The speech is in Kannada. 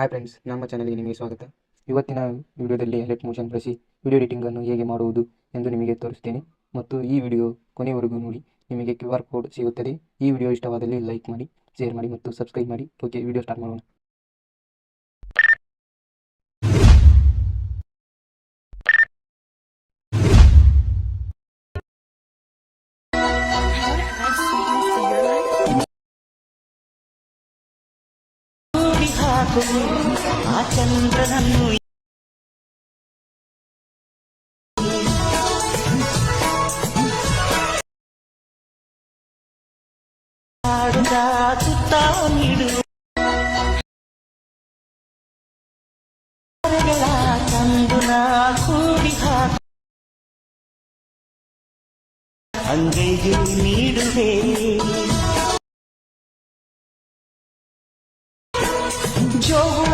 ಹಾಯ್ ಫ್ರೆಂಡ್ಸ್, ನಮ್ಮ ಚಾನಲ್ಗೆ ನಿಮಗೆ ಸ್ವಾಗತ. ಇವತ್ತಿನ ವಿಡಿಯೋದಲ್ಲಿ ಲೈಟ್ ಮೋಷನ್ ಬಳಸಿ ವಿಡಿಯೋ ಎಡಿಟಿಂಗನ್ನು ಹೇಗೆ ಮಾಡುವುದು ಎಂದು ನಿಮಗೆ ತೋರಿಸುತ್ತೇನೆ. ಮತ್ತು ಈ ವಿಡಿಯೋ ಕೊನೆಯವರೆಗೂ ನೋಡಿ, ನಿಮಗೆ QR ಕೋಡ್ ಸಿಗುತ್ತದೆ. ಈ ವಿಡಿಯೋ ಇಷ್ಟವಾದಲ್ಲಿ ಲೈಕ್ ಮಾಡಿ, ಶೇರ್ ಮಾಡಿ ಮತ್ತು ಸಬ್ಸ್ಕ್ರೈಬ್ ಮಾಡಿ. ಓಕೆ, ವಿಡಿಯೋ ಸ್ಟಾರ್ಟ್ ಮಾಡೋಣ. ಆ ಚಂದ್ರನನ್ನು ಸುತ್ತ ನೀಡು ಚಂದುನ ಕೂಡಿ ಹಾಕು ಅಂಗೈಗೆ ನೀಡುವೆ ಜೋಗುವ